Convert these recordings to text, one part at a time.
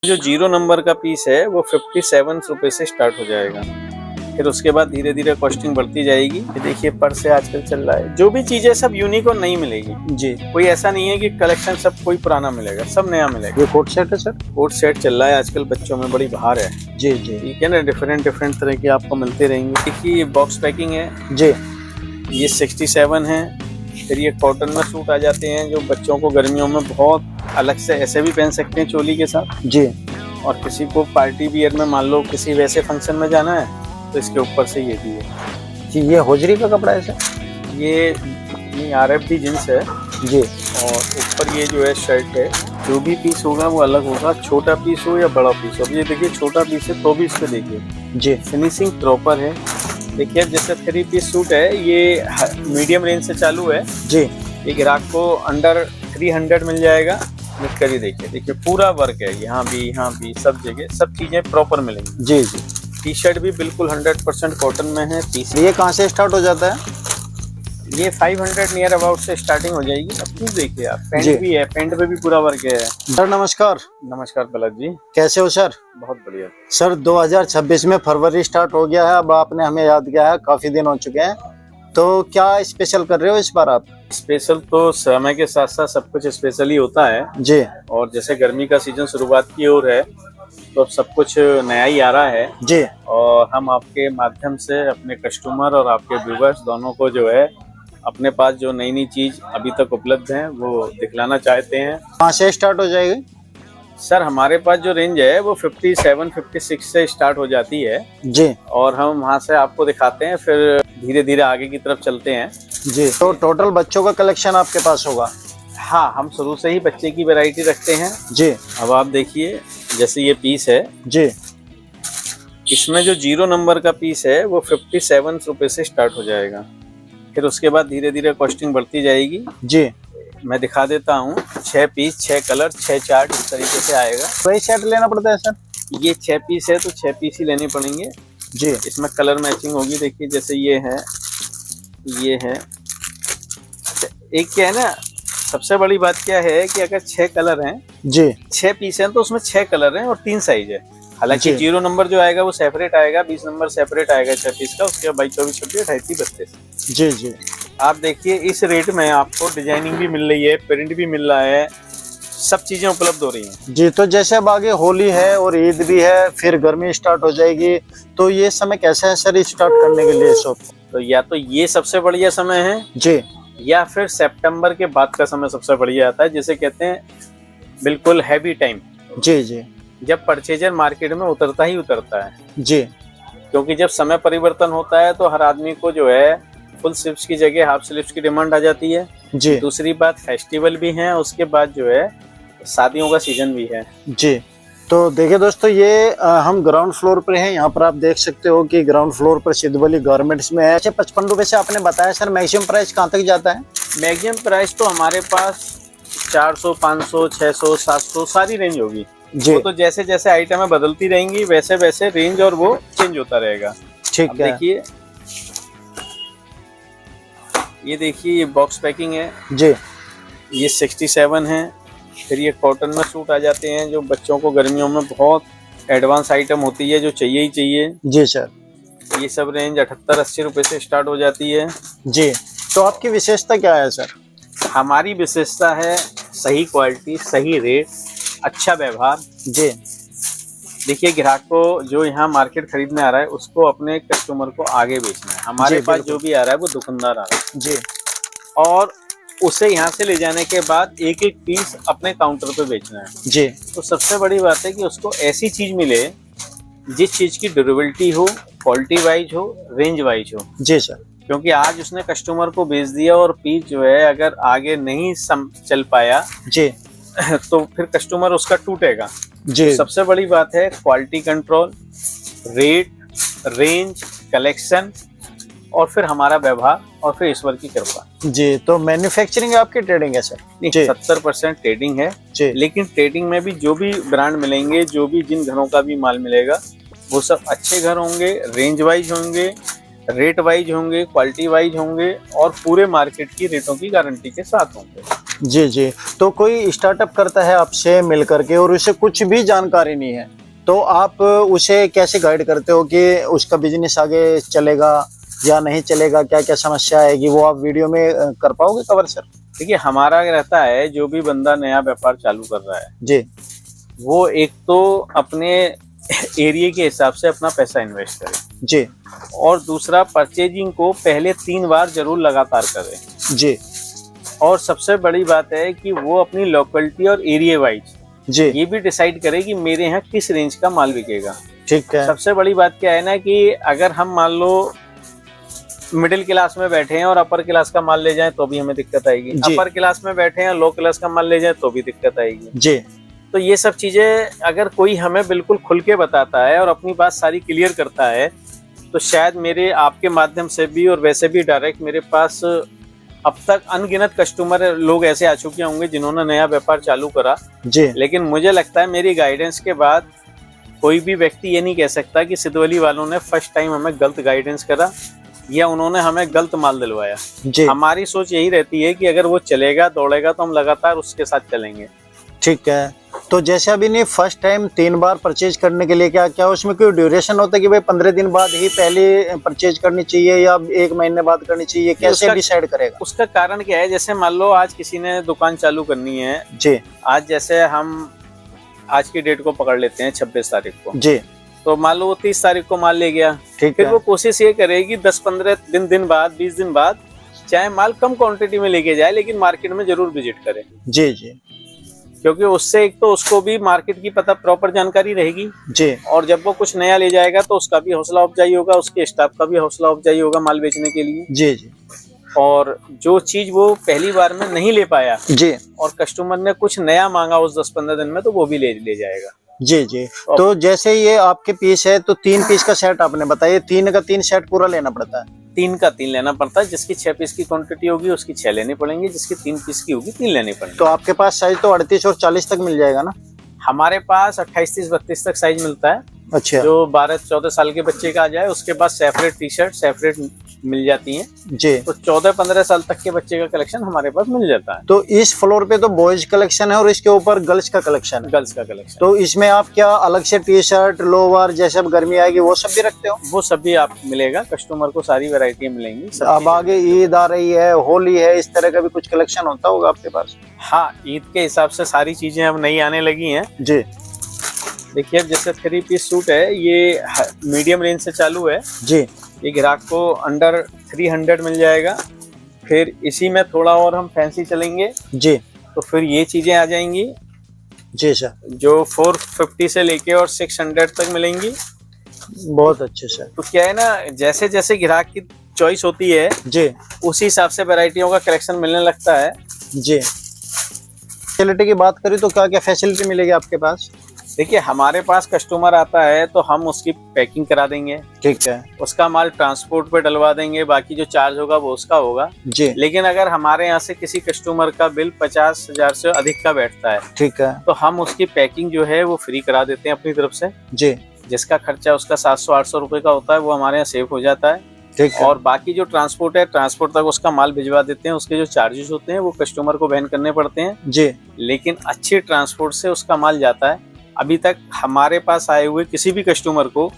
जो 0 नंबर का पीस है वो 57 रुपए से स्टार्ट हो जाएगा। फिर उसके बाद धीरे धीरे कॉस्टिंग बढ़ती जाएगी। ये देखिए पर्स से आजकल चल रहा है, जो भी चीजें सब यूनिक और नई मिलेगी जी। कोई ऐसा नहीं है कि कलेक्शन सब कोई पुराना मिलेगा, सब नया मिलेगा। ये कोट सेट है सर? कोट सेट चल रहा है आजकल, बच्चों में बड़ी बहार है जी जी। ठीक है ना, डिफरेंट तरह के आपको मिलते रहेंगे। देखिए ये बॉक्स पैकिंग है जी, ये 67 है। फिर ये कॉटन में सूट आ जाते हैं जो बच्चों को गर्मियों में बहुत अलग से ऐसे भी पहन सकते हैं चोली के साथ जी। और किसी को पार्टी वियर में मान लो किसी वैसे फंक्शन में जाना है तो इसके ऊपर से ये भी है जी। ये होजरी का कपड़ा है सर? ये RFD जींस है जी। और ऊपर ये जो है शर्ट है। जो भी पीस होगा वो अलग होगा, छोटा पीस हो या बड़ा पीस हो। ये देखिए छोटा पीस है तो भी इस पे देखिए जी फिनिशिंग प्रॉपर है। देखिए जैसे 3 पीस सूट है ये मीडियम रेंज से चालू है जी। ये ग्राहक को अंडर 300 मिल जाएगा। लिख कर ही देखिए पूरा वर्क है, यहाँ भी सब जगह सब चीजें प्रॉपर मिलेंगी जी जी। टी शर्ट भी बिल्कुल 100% कॉटन में है। पीस ये कहाँ से स्टार्ट हो जाता है? ये 500 नियर अबाउट से स्टार्टिंग हो जाएगी। अब तुम देखिए आप जी। पैंट भी है, पैंट पे भी पूरा वर्क है। सर नमस्कार। नमस्कार पलक जी, कैसे हो सर? बहुत बढ़िया सर 2026 में फरवरी स्टार्ट हो गया है, अब आपने हमें याद किया है, काफी दिन हो चुके हैं, तो क्या स्पेशल कर रहे हो इस बार आप? स्पेशल तो समय के साथ साथ सब कुछ स्पेशल ही होता है जी। और जैसे गर्मी का सीजन शुरुआत की ओर है तो अब सब कुछ नया ही आ रहा है जी। और हम आपके माध्यम से अपने कस्टमर और आपके व्यूवर्स दोनों को जो है अपने पास जो नई चीज अभी तक उपलब्ध है वो दिखलाना चाहते हैं। कहाँ से स्टार्ट हो जाएगी सर? हमारे पास जो रेंज है वो 57-56 से स्टार्ट हो जाती है जी। और हम वहाँ से आपको दिखाते हैं, फिर धीरे धीरे आगे की तरफ चलते हैं जी। तो टोटल बच्चों का कलेक्शन आपके पास होगा? हाँ, हम शुरू से ही बच्चे की वैरायटी रखते हैं जी। अब आप देखिए जैसे ये पीस है जी। इसमें जो 0 नंबर का पीस है वो 57 रुपए से स्टार्ट हो जाएगा। फिर उसके बाद धीरे धीरे कॉस्टिंग बढ़ती जाएगी जी। मैं दिखा देता हूँ। 6 पीस 6 कलर 6 चार्ट इस तरीके से आएगा। वही सेट लेना पड़ता है सर? ये 6 पीस है तो 6 पीस ही लेने पड़ेंगे जी। इसमें कलर मैचिंग होगी। देखिए जैसे ये है एक क्या है ना, सबसे बड़ी बात क्या है कि अगर 6 कलर हैं जी, 6 पीस हैं तो उसमें 6 कलर हैं और 3 साइज है। हालांकि 0 नंबर जो आएगा वो सेपरेट आएगा, 20 नंबर सेपरेट आएगा 6 पीस का, उसके बाद 22, 24, 26, 28, 32। जी जी। आप देखिए इस रेट में आपको डिजाइनिंग भी मिल रही है, प्रिंट भी मिल रहा है, सब चीजें उपलब्ध हो रही हैं जी। तो जैसे अब आगे होली है और ईद भी है, फिर गर्मी स्टार्ट हो जाएगी, तो ये समय कैसा है सर स्टार्ट करने के लिए शॉप? तो या तो ये सबसे बढ़िया समय है जी, या फिर सितंबर के बाद का समय सबसे बढ़िया आता है, जिसे कहते हैं बिल्कुल हैवी टाइम। जी जी। जब परचेजर मार्केट में उतरता ही उतरता है जी। क्योंकि जब समय परिवर्तन होता है तो हर आदमी को जो है फुल स्लीव्स की जगह हाफ स्लीव्स की डिमांड आ जाती है जी। दूसरी बात फेस्टिवल भी है, उसके बाद जो है शादियों का सीजन भी है जी। तो देखिए दोस्तों, ये हम ग्राउंड फ्लोर पर हैं। यहाँ पर आप देख सकते हो कि ग्राउंड फ्लोर पर सिद्धवली गारमेंट्स में है। 55 रुपए से आपने बताया सर, मैक्सिमम प्राइस कहाँ तक जाता है? मैक्सिमम प्राइस तो हमारे पास 400, 500, 600, 700 सारी रेंज होगी जी। वो तो जैसे जैसे आइटमें बदलती रहेंगी वैसे वैसे रेंज और वो चेंज होता रहेगा। ठीक है। देखिए ये देखिए ये बॉक्स पैकिंग है जी। ये 67 है। फिर ये कॉटन में सूट आ जाते हैं जो बच्चों को गर्मियों में बहुत एडवांस आइटम होती है जो चाहिए ही चाहिए जी सर। ये सब रेंज 78-80 रुपए से स्टार्ट हो जाती है जी। तो आपकी विशेषता क्या है सर? हमारी विशेषता है सही क्वालिटी, सही रेट, अच्छा व्यवहार। जी। देखिए ग्राहक को जो यहाँ मार्केट खरीदने आ रहा है उसको अपने कस्टमर को आगे बेचना है। हमारे पास जो भी आ रहा है वो दुकानदार आ रहा है जी। और उसे यहाँ से ले जाने के बाद एक एक पीस अपने काउंटर पे बेचना है जी। तो सबसे बड़ी बात है कि उसको ऐसी चीज मिले जिस चीज की ड्यूरेबिलिटी हो, क्वालिटी वाइज हो, रेंज वाइज हो। जी सर। क्योंकि आज उसने कस्टमर को बेच दिया और पीस जो है अगर आगे नहीं चल पाया जी तो फिर कस्टमर उसका टूटेगा। जी। सबसे बड़ी बात है quality control, rate, range, collection और फिर हमारा व्यवहार और फिर ईश्वर की कृपा। जी। तो मैन्युफैक्चरिंग आपकी ट्रेडिंग है सर? नहीं, जी। 70% ट्रेडिंग है जी। लेकिन ट्रेडिंग में भी जो भी ब्रांड मिलेंगे, जो भी जिन घरों का भी माल मिलेगा वो सब अच्छे घर होंगे, रेंज वाइज होंगे, रेट वाइज होंगे, क्वालिटी वाइज होंगे और पूरे मार्केट की रेटों की गारंटी के साथ होंगे। जी जी। तो कोई स्टार्टअप करता है आपसे मिल करके और उसे कुछ भी जानकारी नहीं है, तो आप उसे कैसे गाइड करते हो कि उसका बिजनेस आगे चलेगा या नहीं चलेगा, क्या क्या समस्या आएगी, वो आप वीडियो में कर पाओगे कवर सर? देखिए, हमारा रहता है जो भी बंदा नया व्यापार चालू कर रहा है जी वो एक तो अपने एरिया के हिसाब से अपना पैसा इन्वेस्ट करे जी और दूसरा परचेजिंग को पहले 3 बार जरूर लगातार करे। जी और सबसे बड़ी बात है कि वो अपनी लोकेलिटी और एरिया वाइज जी ये भी डिसाइड करे कि मेरे यहाँ किस रेंज का माल बिकेगा। ठीक है। सबसे बड़ी बात क्या है ना कि अगर हम मान लो मिडिल क्लास में बैठे हैं और अपर क्लास का माल ले जाएं तो भी हमें दिक्कत आएगी, अपर क्लास में बैठे हैं लो क्लास का माल ले जाएं तो भी दिक्कत आएगी जी। तो ये सब चीजें अगर कोई हमें बिल्कुल खुल के बताता है और अपनी बात सारी क्लियर करता है तो शायद मेरे आपके माध्यम से भी और वैसे भी डायरेक्ट मेरे पास अब तक अनगिनत कस्टमर लोग ऐसे आ चुके होंगे जिन्होंने नया व्यापार चालू करा जी। लेकिन मुझे लगता है मेरी गाइडेंस के बाद कोई भी व्यक्ति ये नहीं कह सकता कि सिद्धवली वालों ने फर्स्ट टाइम हमें गलत गाइडेंस करा या उन्होंने हमें गलत माल दिलवाया जी। हमारी सोच यही रहती है कि अगर वो चलेगा दौड़ेगा तो हम लगातार उसके साथ चलेंगे। ठीक है। तो जैसे अभी नहीं फर्स्ट टाइम 3 बार परचेज करने के लिए क्या क्या उसमें कोई ड्यूरेशन होता है कि भाई 15 दिन बाद ही पहले परचेज करनी चाहिए या 1 महीने बाद करनी चाहिए, कैसे डिसाइड करेगा? उसका कारण क्या है, जैसे मान लो आज किसी ने दुकान चालू करनी है जी, आज जैसे हम आज की डेट को पकड़ लेते हैं 26 तारीख को जी, तो मान लो वो 30 तारीख को माल ले गया, ठीक फिर है। वो कोशिश ये करेगी 10-15 दिन बाद 20 दिन बाद चाहे माल कम क्वांटिटी में लेके जाए लेकिन मार्केट में जरूर विजिट करे। जी जी क्योंकि उससे एक तो उसको भी मार्केट की पता प्रॉपर जानकारी रहेगी जी, और जब वो कुछ नया ले जाएगा तो उसका भी हौसला अफजाई होगा, उसके स्टाफ का भी हौसला अफजाई होगा माल बेचने के लिए। जी जी और जो चीज वो पहली बार में नहीं ले पाया जी और कस्टमर ने कुछ नया मांगा उस 10-15 दिन में तो वो भी ले जाएगा। जी जी। तो जैसे ये आपके पीस है तो 3 पीस का सेट आपने बताया, 3 का 3 सेट पूरा लेना पड़ता है? 3 का 3 लेना पड़ता है, जिसकी 6 पीस की क्वांटिटी होगी उसकी 6 लेनी पड़ेंगी, जिसकी 3 पीस की होगी 3 लेनी पड़ेंगी। तो आपके पास साइज तो 38 और 40 तक मिल जाएगा ना? हमारे पास 28, 30, 32 तक साइज मिलता है। अच्छा। जो 12-14 साल के बच्चे का आ जाए उसके पास सेपरेट टी शर्ट सेपरेट मिल जाती हैं जी। तो 14-15 साल तक के बच्चे का कलेक्शन हमारे पास मिल जाता है। तो इस फ्लोर पे तो बॉयज कलेक्शन है और इसके ऊपर गर्ल्स का कलेक्शन है। गर्ल्स का कलेक्शन। तो इसमें आप क्या अलग से टी शर्ट लोअर जैसे अब गर्मी आएगी वो सब भी रखते हो? वो सब भी आप मिलेगा, कस्टमर को सारी वैरायटियां मिलेंगी। अब आगे ईद आ रही है, होली है, इस तरह का भी कुछ कलेक्शन होता होगा आपके पास? हाँ, ईद के हिसाब से सारी चीजें अब नई आने लगी हैं जी। देखिए, अब जैसे 3 पीस सूट है ये मीडियम रेंज से चालू है जी। ये ग्राहक को अंडर 300 मिल जाएगा। फिर इसी में थोड़ा और हम फैंसी चलेंगे जी, तो फिर ये चीजें आ जाएंगी जी सर, जो 450 से लेके और 600 तक मिलेंगी। बहुत अच्छे सर। तो क्या है ना, जैसे जैसे ग्राहक की चॉइस होती है जी, उसी हिसाब से वैरायटियों का कलेक्शन मिलने लगता है। जी। फैसिलिटी की बात करें तो क्या क्या फैसिलिटी मिलेगी आपके पास? देखिए, हमारे पास कस्टमर आता है तो हम उसकी पैकिंग करा देंगे, ठीक है, उसका माल ट्रांसपोर्ट पे डलवा देंगे, बाकी जो चार्ज होगा वो उसका होगा जी। लेकिन अगर हमारे यहाँ से किसी कस्टमर का बिल 50,000 से अधिक का बैठता है ठीक है, तो हम उसकी पैकिंग जो है वो फ्री करा देते हैं अपनी तरफ से। जी, जिसका खर्चा उसका 700-800 रुपए का होता है वो हमारे यहाँ सेव हो जाता है। ठीक है। और बाकी जो ट्रांसपोर्ट है, ट्रांसपोर्ट तक उसका माल भिजवा देते हैं, उसके जो चार्जेस होते हैं वो कस्टमर को वहन करने पड़ते हैं जी, लेकिन अच्छे ट्रांसपोर्ट से उसका माल जाता है। अभी तक हमारे पास आए हुए किसी भी कस्टमर को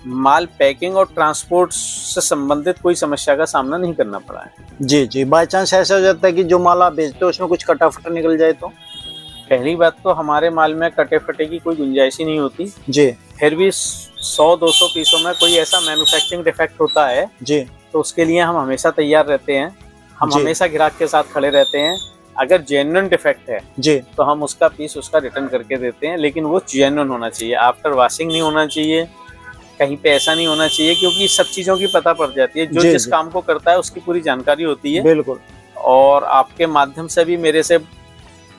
माल पैकिंग और ट्रांसपोर्ट से संबंधित कोई समस्या का सामना नहीं करना पड़ा है। जी, जी। बाय चांस ऐसा हो जाता है कि जो माल आप बेचते हो उसमें कुछ कटा फटा निकल जाए तो? पहली बात तो हमारे माल में कटे फटे की कोई गुंजाइश ही नहीं होती। जी, फिर भी 100-200 पीसों में कोई ऐसा मैन्युफैक्चरिंग डिफेक्ट होता है जी, तो उसके लिए हम हमेशा तैयार रहते हैं। हम जी। हमेशा ग्राहक के साथ खड़े रहते हैं। अगर जेन्युइन डिफेक्ट है जी, तो हम उसका पीस उसका रिटर्न करके देते हैं, लेकिन वो जेन्युइन होना चाहिए, आफ्टर वॉशिंग नहीं होना चाहिए, कहीं पे ऐसा नहीं होना चाहिए क्योंकि सब चीजों की पता पड़ जाती है। जो जी, जिस जी। काम को करता है उसकी पूरी जानकारी होती है। बिल्कुल। और आपके माध्यम से भी मेरे से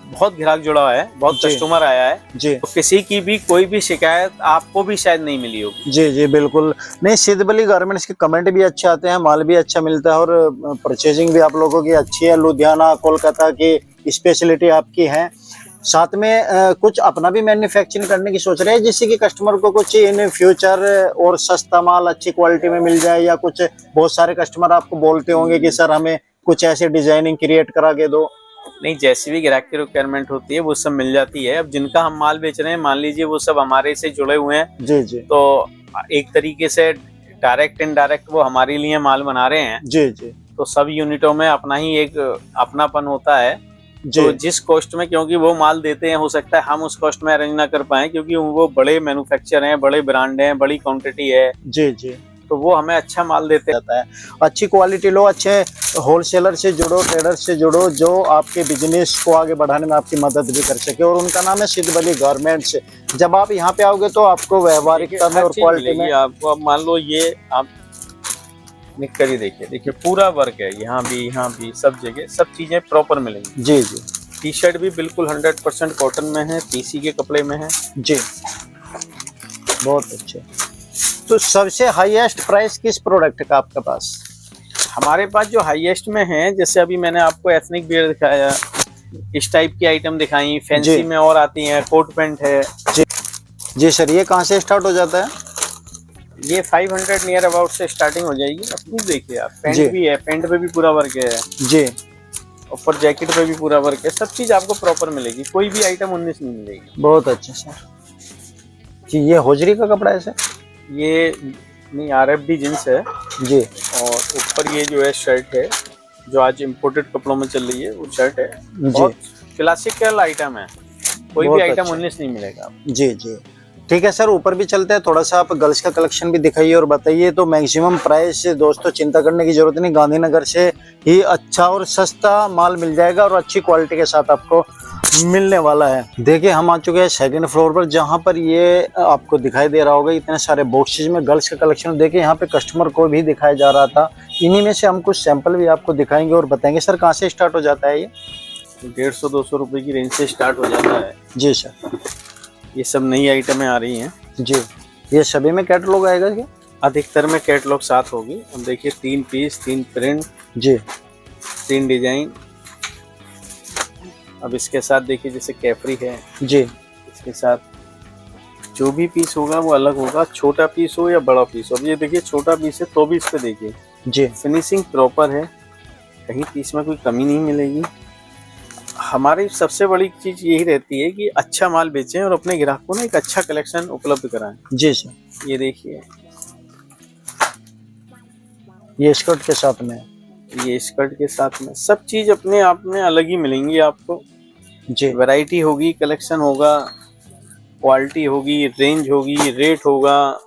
बहुत ग्राहक जुड़ा है, बहुत जी। कस्टमर आया है जी, तो किसी की भी कोई भी शिकायत आपको भी शायद नहीं मिली होगी। जी, जी, बिल्कुल नहीं। सिद्धवली गारमेंट्स के कमेंट भी अच्छे आते हैं, माल भी अच्छा मिलता है और परचेजिंग भी आप लोगों की अच्छी है। लुधियाना, कोलकाता की स्पेशलिटी आपकी है। साथ में कुछ अपना भी मैन्युफैक्चरिंग करने की सोच रहे हैं जिससे कि कस्टमर को कुछ इन फ्यूचर और सस्ता माल अच्छी क्वालिटी में मिल जाए, या कुछ बहुत सारे कस्टमर आपको बोलते होंगे कि सर हमें कुछ ऐसे डिजाइनिंग क्रिएट करा के दो, नहीं, जैसी भी ग्राहक की रिक्वायरमेंट होती है वो सब मिल जाती है। अब जिनका हम माल बेच रहे हैं, मान लीजिए वो सब हमारे से जुड़े हुए हैं, जी जी तो एक तरीके से डायरेक्ट इनडायरेक्ट वो हमारे लिए माल बना रहे हैं। जी जी तो सब यूनिटों में अपना ही एक अपनापन होता है। जी तो जिस कॉस्ट में, क्योंकि वो माल देते हैं, हो सकता है हम उस कॉस्ट में अरेंज ना कर पाए, क्योंकि वो बड़े मैन्युफैक्चर हैं, बड़े ब्रांड हैं, बड़ी क्वांटिटी है, जी जी तो वो हमें अच्छा माल देते हैं। जाता है। अच्छी क्वालिटी लो, अच्छे होलसेलर से जुड़ो, ट्रेडर से जुड़ो, जो आपके बिजनेस को आगे बढ़ाने में आपकी मदद भी कर सके। और उनका नाम है सिद्धबली गारमेंट्स। जब आप यहाँ पे आओगे तो आपको व्यवहारिकता में और क्वालिटी में आपको, अब मान लो ये आप निकल ही देखिए पूरा वर्क है, यहाँ भी सब जगह सब चीजें प्रॉपर मिलेंगी। जी जी टी शर्ट भी बिल्कुल 100% कॉटन में है, पीसी के कपड़े में है जी, बहुत अच्छे। तो सबसे हाईएस्ट प्राइस किस प्रोडक्ट का आपके पास? हमारे पास जो हाईएस्ट में है, जैसे अभी मैंने आपको एथनिक वियर दिखाया, इस टाइप की आइटम दिखाई, फैंसी में और आती हैं, कोट पैंट है। जी जी सर, ये कहाँ से स्टार्ट हो जाता है? ये 500 नियर अबाउट से स्टार्टिंग हो जाएगी। अब देखिए आप, पैंट भी है, पैंट पे भी पूरा वर्क है जी, ऊपर जैकेट पे भी पूरा वर्क है, सब चीज आपको प्रॉपर मिलेगी, कोई भी आइटम 19 नहीं मिलेगी। बहुत अच्छा सर जी। ये होजरी का कपड़ा है सर? ये नहीं, RFD जींस है जी, और ऊपर ये जो है शर्ट है, जो आज इम्पोर्टेड कपड़ों में चल रही है, वो शर्ट है। बहुत क्लासिकल आइटम है, कोई भी आइटम 19 नहीं मिलेगा। जी जी ठीक है सर, ऊपर भी चलते हैं, थोड़ा सा आप गर्ल्स का कलेक्शन भी दिखाइए और बताइए। तो मैक्सिमम प्राइस दोस्तों चिंता करने की जरूरत नहीं, गांधीनगर से ही अच्छा और सस्ता माल मिल जाएगा और अच्छी क्वालिटी के साथ आपको मिलने वाला है। देखिए हम आ चुके हैं सेकंड फ्लोर पर, जहां पर ये आपको दिखाई दे रहा होगा इतने सारे बॉक्सेज में गर्ल्स का कलेक्शन। देखिए यहाँ पे कस्टमर को भी दिखाया जा रहा था, इन्हीं में से हम कुछ सैंपल भी आपको दिखाएंगे और बताएंगे। सर कहाँ से स्टार्ट हो जाता है ये? 150-200 रुपए की रेंज से स्टार्ट हो जाता है। जी सर, ये सब नई आइटमें आ रही हैं जी। ये सभी में कैटलॉग आएगा क्या? अधिकतर में कैटलॉग साथ होगी। अब देखिए 3 पीस, 3 प्रिंट जी, 3 डिजाइन। अब इसके साथ देखिए जैसे कैफरी है जी, इसके साथ जो भी पीस होगा वो अलग होगा, छोटा पीस हो या बड़ा पीस हो। अब ये देखिए छोटा पीस है तो भी इस पे देखिए जी, फिनिशिंग प्रॉपर है, कहीं पीस में कोई कमी नहीं मिलेगी। हमारी सबसे बड़ी चीज यही रहती है कि अच्छा माल बेचें और अपने ग्राहकों को एक अच्छा कलेक्शन उपलब्ध कराएं। जी सर। ये देखिए, ये स्कर्ट के साथ में, ये स्कर्ट के साथ में सब चीज अपने आप में अलग ही मिलेंगी आपको। जी, वैरायटी होगी, कलेक्शन होगा, क्वालिटी होगी, रेंज होगी, रेट होगा।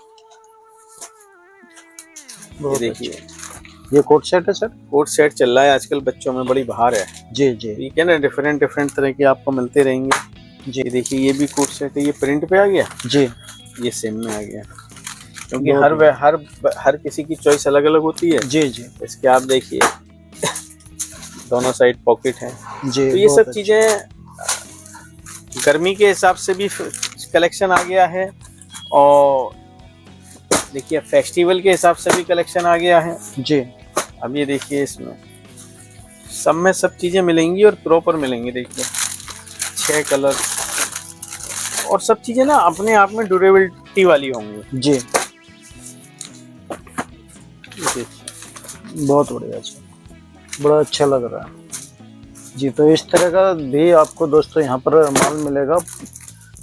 ये देखिए ये कोट सेट है सर? कोट सेट चल रहा है आजकल, बच्चों में बड़ी बहार है। जी जी, ठीक है ना, डिफरेंट तरह के आपको मिलते रहेंगे। जी देखिए ये भी कोट सेट है, ये प्रिंट पे आ गया, जी, ये सेम में आ गया, क्योंकि हर किसी की चॉइस अलग अलग होती है। जी जी, इसके आप देखिए दोनों साइड पॉकेट है। जी। तो ये सब चीजें गर्मी के हिसाब से भी कलेक्शन आ गया है, और देखिए फेस्टिवल के हिसाब से भी कलेक्शन आ गया है जी। अब ये देखिए इसमें सब में सब चीजें मिलेंगी और प्रॉपर मिलेंगी। देखिए 6 कलर और सब चीजें ना अपने आप में ड्यूरेबिलिटी वाली होंगी। जी, बहुत बढ़िया सर, बड़ा अच्छा लग रहा है जी। तो इस तरह का भी आपको दोस्तों यहाँ पर माल मिलेगा।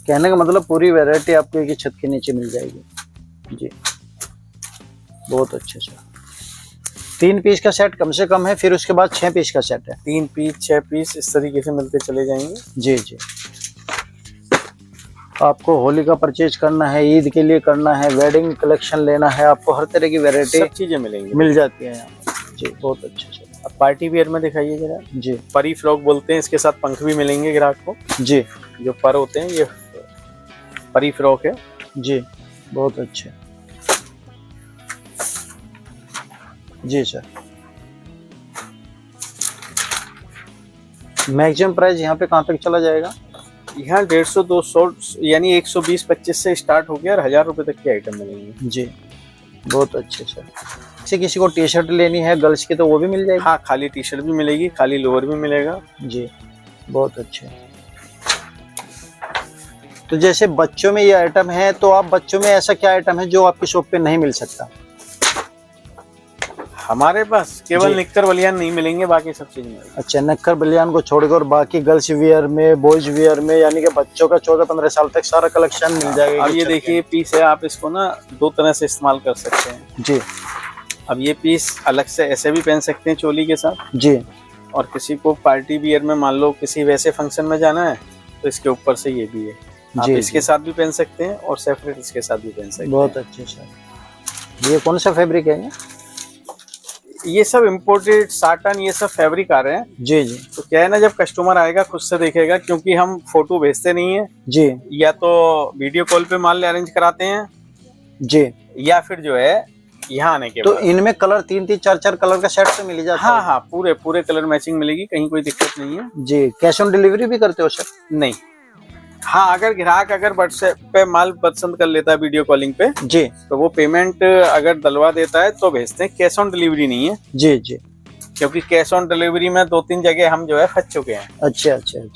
कहने का मतलब पूरी वैरायटी आपको एक ही छत के नीचे मिल जाएगी जी। बहुत अच्छे सर। 3 पीस का सेट कम से कम है, फिर उसके बाद 6 पीस का सेट है। 3 पीस 6 पीस इस तरीके से मिलते चले जाएंगे। जी जी। आपको होली का परचेज करना है, ईद के लिए करना है, वेडिंग कलेक्शन लेना है, आपको हर तरह की वैरायटी सब चीजें मिलेंगी, मिल जाती है यहाँ पर जी। बहुत अच्छे सर। अब पार्टी वियर में दिखाइए जरा जी। परी फ्रॉक बोलते हैं, इसके साथ पंख भी मिलेंगे ग्राहक को जी। जो पर होते हैं, ये परी फ्रॉक है जी। बहुत अच्छे जी सर। मैक्सिमम प्राइस यहाँ पे कहाँ तक चला जाएगा? यहाँ 150-200 यानी 120-25 से स्टार्ट हो गया और 1000 रुपए तक की आइटम मिलेंगी जी। बहुत अच्छे सर। जैसे किसी को टी शर्ट लेनी है गर्ल्स की तो वो भी मिल जाएगी? हाँ, खाली टी शर्ट भी मिलेगी, खाली लोअर भी मिलेगा जी। बहुत अच्छे। तो जैसे बच्चों में ये आइटम है, तो आप बच्चों में ऐसा क्या आइटम है जो आपकी शॉप पे नहीं मिल सकता? हमारे पास केवल जी। निक्कर बलियान नहीं मिलेंगे, बाकी सब चीज मिलेगी। अच्छा, नक्कर बलियान को छोड़कर बाकी गर्ल्स वियर में, बॉयज वियर में, यानी कि बच्चों का 14-15 साल तक सारा कलेक्शन मिल जाएगा। अब ये देखिए पीस है, आप इसको ना दो तरह से इस्तेमाल कर सकते हैं जी अब ये पीस अलग से ऐसे भी पहन सकते हैं चोली के साथ, जी और किसी को पार्टी वियर में मान लो किसी वैसे फंक्शन में जाना है तो इसके ऊपर से ये भी है, आप जी, इसके जी। साथ भी पहन सकते हैं और सेपरेट इसके साथ भी पहन सकते हैं। बहुत अच्छे सर। ये कौन सा फैब्रिक है ये सब इम्पोर्टेड साटन ये सब फैब्रिक आ रहे हैं। जी जी तो क्या है ना, जब कस्टमर आएगा खुद से देखेगा, क्योंकि हम फोटो भेजते नहीं है, जी या तो वीडियो कॉल पे माल अरेंज कराते हैं जी। या फिर जो है यहाँ आने के तो बाद। इनमें कलर 3-3 4-4 कलर का सेट तो मिल ही जाता हाँ है? हाँ, पूरे पूरे कलर मैचिंग मिलेगी, कहीं कोई दिक्कत नहीं है। जी। कैश ऑन डिलीवरी भी करते हो सर? नहीं, हाँ, अगर ग्राहक अगर व्हाट्सएप पे माल पसंद कर लेता है वीडियो कॉलिंग पे, जी तो वो पेमेंट अगर डलवा देता है तो भेजते हैं। कैश ऑन डिलीवरी नहीं है, जी जी। क्योंकि कैश ऑन डिलीवरी में 2-3 जगह हम जो है फंस चुके हैं। अच्छा अच्छा।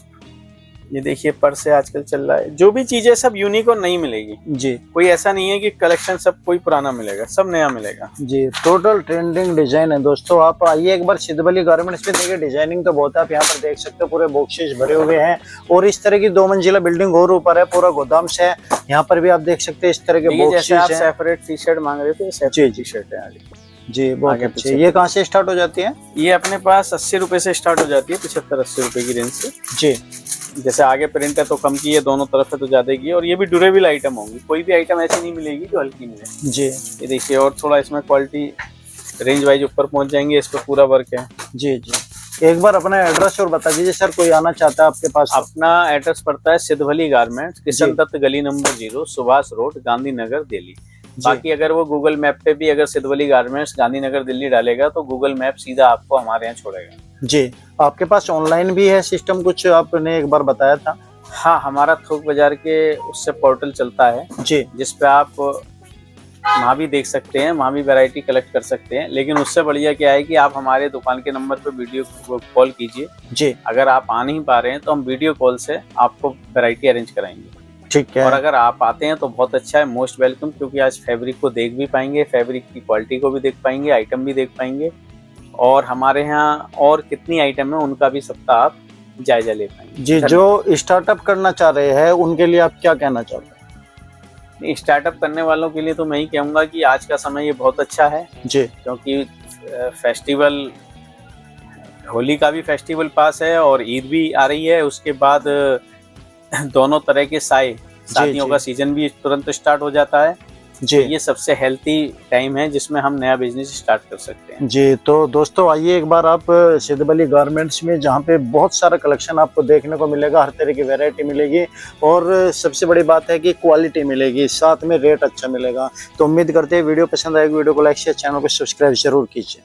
ये देखिए पर्स है, आजकल चल रहा है। जो भी चीजें सब यूनिक और नई मिलेगी, जी कोई ऐसा नहीं है कि कलेक्शन सब कोई पुराना मिलेगा, सब नया मिलेगा। जी। टोटल ट्रेंडिंग डिजाइन है दोस्तों। आप आइए एक बार सिद्धबली गारमेंट्स में, देखिए डिजाइनिंग तो बहुत है। आप यहाँ पर देख सकते हो पूरे बॉक्सेस भरे हुए हैं, और इस तरह की 2 मंजिला बिल्डिंग और ऊपर है, पूरा गोदाम से है। यहाँ पर भी आप देख सकते हैं इस तरह के जैसे आप बॉक्सेस हैं। सेपरेट टी शर्ट मांग रहे थे, जी, सेपरेट जी। टी शर्ट है आगे। जी बहुत आगे अच्छे। पीछे। ये कहाँ से स्टार्ट हो जाती है? ये अपने पास 80 रुपए से स्टार्ट हो जाती है, 75-80 रुपए की रेंज से। जी जैसे आगे प्रिंट है तो कम की है, दोनों तरफ है तो ज्यादा की है। और ये भी ड्यूरेबल आइटम होंगी, कोई भी आइटम ऐसी नहीं मिलेगी जो हल्की मिले। जी ये देखिए, और थोड़ा इसमें क्वालिटी रेंज वाइज ऊपर पहुंच जाएंगे, इस पर पूरा वर्क है। जी जी। एक बार अपना एड्रेस और बता दीजिए सर, कोई आना चाहता है आपके पास तो। अपना एड्रेस पड़ता है सिद्धबली गारमेंट्स, किशन दत्त गली नंबर 0, सुभाष रोड, गांधीनगर, दिल्ली। बाकी अगर वो गूगल मैप पे भी अगर सिद्धबली गारमेंट्स गांधीनगर दिल्ली डालेगा तो गूगल मैप सीधा आपको हमारे यहाँ छोड़ेगा। जी। आपके पास ऑनलाइन भी है सिस्टम, कुछ आपने एक बार बताया था? हाँ, हमारा थोक बाजार के उससे पोर्टल चलता है जी जिसपे आप वहाँ भी देख सकते हैं, वहाँ भी वैरायटी कलेक्ट कर सकते हैं। लेकिन उससे बढ़िया क्या है कि आप हमारे दुकान के नंबर पे वीडियो कॉल कीजिए। जी। अगर आप आ नहीं पा रहे हैं तो हम वीडियो कॉल से आपको वैरायटी अरेंज कराएंगे। ठीक है। और अगर आप आते हैं तो बहुत अच्छा है, मोस्ट वेलकम, क्योंकि आज फैब्रिक को देख भी पाएंगे, फैब्रिक की क्वालिटी को भी देख पाएंगे, आइटम भी देख पाएंगे, और हमारे यहाँ और कितनी आइटम है उनका भी सबका आप जायजा ले पाएंगे। जी। जो स्टार्टअप करना चाह रहे हैं उनके लिए आप क्या कहना चाहते हैं? स्टार्टअप करने वालों के लिए तो मैं ही कहूँगा कि आज का समय ये बहुत अच्छा है। जी। क्योंकि फेस्टिवल, होली का भी फेस्टिवल पास है और ईद भी आ रही है, उसके बाद दोनों तरह के शादियों का सीजन भी तुरंत स्टार्ट हो जाता है। जी। ये सबसे हेल्थी टाइम है जिसमें हम नया बिजनेस स्टार्ट कर सकते हैं। जी। तो दोस्तों आइए एक बार आप सिद्धबली गारमेंट्स में, जहाँ पे बहुत सारा कलेक्शन आपको देखने को मिलेगा, हर तरह की वैरायटी मिलेगी, और सबसे बड़ी बात है कि क्वालिटी मिलेगी, साथ में रेट अच्छा मिलेगा। तो उम्मीद करते हैं वीडियो पसंद आएगी। वीडियो को लाइक शेयर, चैनल को सब्सक्राइब जरूर कीजिए।